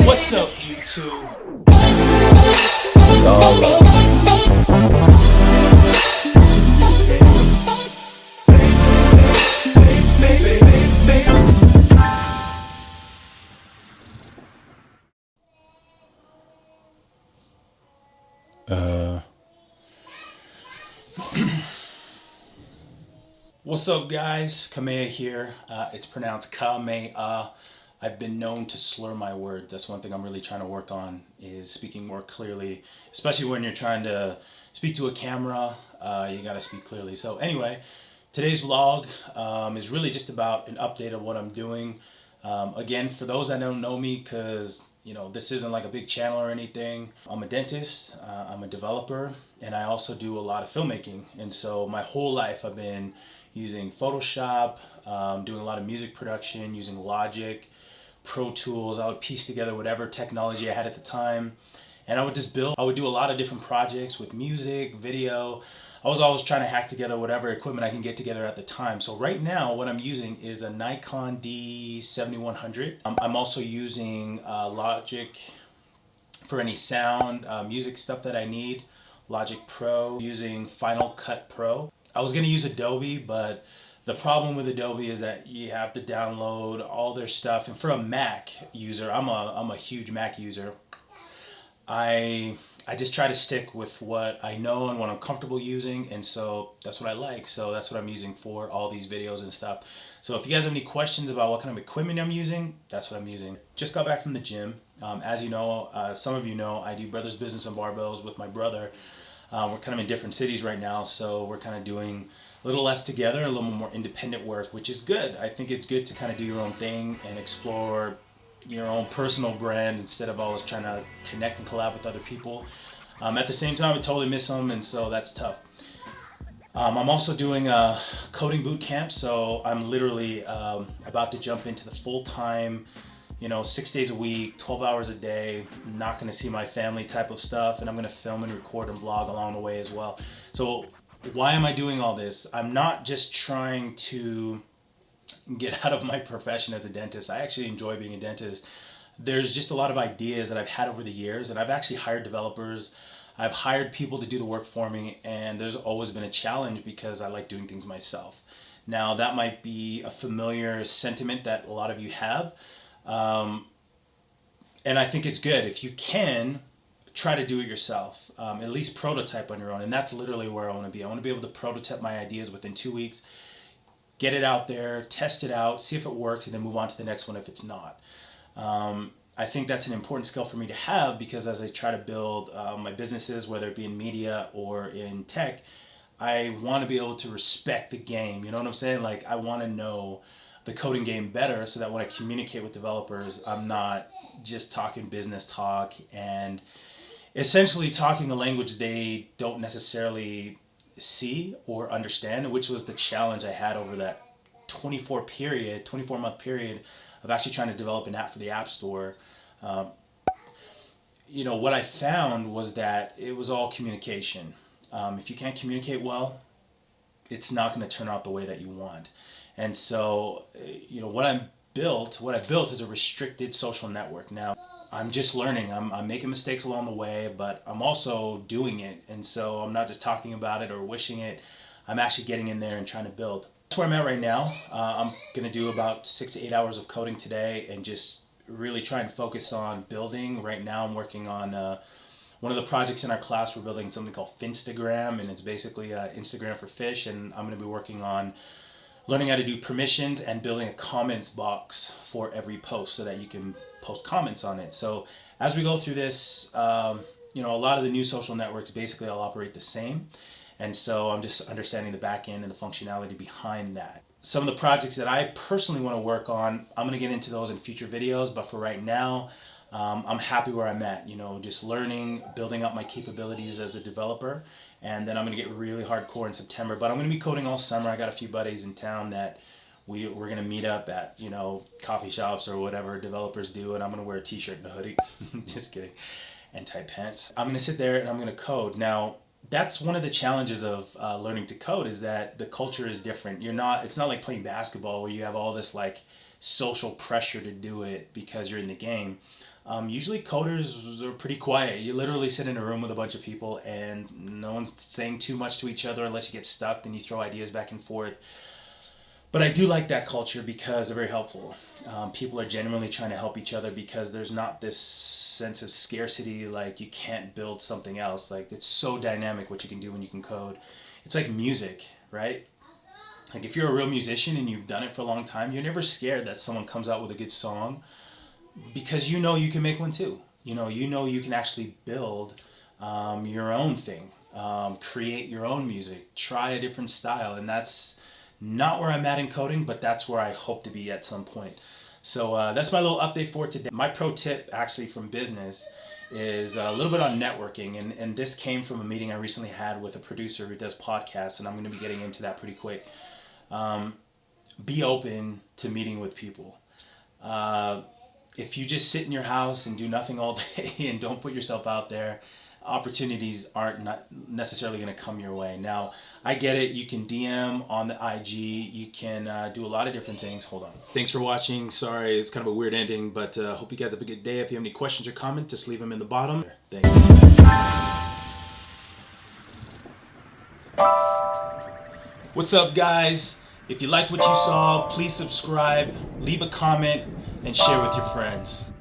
What's up, YouTube? It's all love. What's up, guys? Kamea here. It's pronounced Kamea. I've been known to slur my words. That's one thing I'm really trying to work on, is speaking more clearly, especially when you're trying to speak to a camera. You gotta speak clearly. So anyway, today's vlog is really just about an update of what I'm doing. Again, for those that don't know me, because this isn't like a big channel or anything. I'm a dentist, I'm a developer, and I also do a lot of filmmaking. And so my whole life I've been using Photoshop, doing a lot of music production, using Logic, Pro Tools. I would piece together whatever technology I had at the time, and I would just build. I would do a lot of different projects with music, video. I was always trying to hack together whatever equipment I can get together at the time. So right now what I'm using is a Nikon D7100. I'm also using Logic for any sound, music stuff that I need. Logic Pro, using Final Cut Pro. I was gonna use Adobe, but the problem with Adobe is that you have to download all their stuff. And for a Mac user, I'm a huge Mac user. I just try to stick with what I know and what I'm comfortable using, and so that's what I like. So that's what I'm using for all these videos and stuff. So if you guys have any questions about what kind of equipment I'm using, that's what I'm using. Just got back from the gym. As you know, some of you know, I do Brothers Business and Barbells with my brother. We're kind of in different cities right now, so we're kind of doing a little less together, a little more independent work, which is good. I think it's good to kind of do your own thing and explore your own personal brand instead of always trying to connect and collab with other people. At the same time, I totally miss them, and so that's tough. I'm also doing a coding boot camp, so I'm literally about to jump into the full-time, 6 days a week, 12 hours a day, not going to see my family type of stuff, and I'm going to film and record and vlog along the way as well. So why am I doing all this? I'm not just trying to get out of my profession as a dentist. I actually enjoy being a dentist. There's just a lot of ideas that I've had over the years, and I've actually hired developers. I've hired people to do the work for me, and there's always been a challenge because I like doing things myself. Now, that might be a familiar sentiment that a lot of you have, and I think it's good. If you can, try to do it yourself, at least prototype on your own, and that's literally where I want to be. I want to be able to prototype my ideas within 2 weeks, get it out there, test it out, see if it works, and then move on to the next one if it's not. I think that's an important skill for me to have, because as I try to build my businesses, whether it be in media or in tech, I want to be able to respect the game. You know what I'm saying? Like, I want to know the coding game better, so that when I communicate with developers, I'm not just talking business talk and essentially talking a language they don't necessarily see or understand, which was the challenge I had over that 24-month period of actually trying to develop an app for the App Store. What I found was that it was all communication. If you can't communicate well, it's not going to turn out the way that you want. And so, what I built is a restricted social network. Now, I'm just learning. I'm making mistakes along the way, but I'm also doing it. And so I'm not just talking about it or wishing it. I'm actually getting in there and trying to build. That's where I'm at right now. I'm going to do about 6 to 8 hours of coding today and just really try and focus on building. Right now I'm working on one of the projects in our class. We're building something called Finstagram, and it's basically Instagram for fish. And I'm going to be working on learning how to do permissions and building a comments box for every post so that you can post comments on it. So as we go through this, a lot of the new social networks basically all operate the same. And so I'm just understanding the back end and the functionality behind that. Some of the projects that I personally want to work on, I'm going to get into those in future videos. But for right now, I'm happy where I'm at, just learning, building up my capabilities as a developer. And then I'm going to get really hardcore in September. But I'm going to be coding all summer. I got a few buddies in town that we're going to meet up at, coffee shops or whatever developers do. And I'm going to wear a t-shirt and a hoodie. Just kidding. And tight pants. I'm going to sit there and I'm going to code. Now, that's one of the challenges of learning to code, is that the culture is different. It's not like playing basketball where you have all this like social pressure to do it because you're in the game. Usually coders are pretty quiet. You literally sit in a room with a bunch of people and no one's saying too much to each other unless you get stuck, then you throw ideas back and forth. But I do like that culture because they're very helpful. People are genuinely trying to help each other because there's not this sense of scarcity, like you can't build something else. Like it's so dynamic what you can do when you can code. It's like music, right? Like if you're a real musician and you've done it for a long time, you're never scared that someone comes out with a good song because you know you can make one too. You know you can actually build your own thing, create your own music, try a different style, and that's not where I'm at in coding, but that's where I hope to be at some point. So that's my little update for today. My pro tip actually from business is a little bit on networking, and this came from a meeting I recently had with a producer who does podcasts, and I'm going to be getting into that pretty quick. Be open to meeting with people. If you just sit in your house and do nothing all day and don't put yourself out there, opportunities aren't not necessarily going to come your way. Now, I get it. You can DM on the IG. You can do a lot of different things. Hold on. Thanks for watching. Sorry, it's kind of a weird ending, but hope you guys have a good day. If you have any questions or comments, just leave them in the bottom. Thanks. What's up, guys? If you like what you saw, please subscribe, leave a comment, and share with your friends.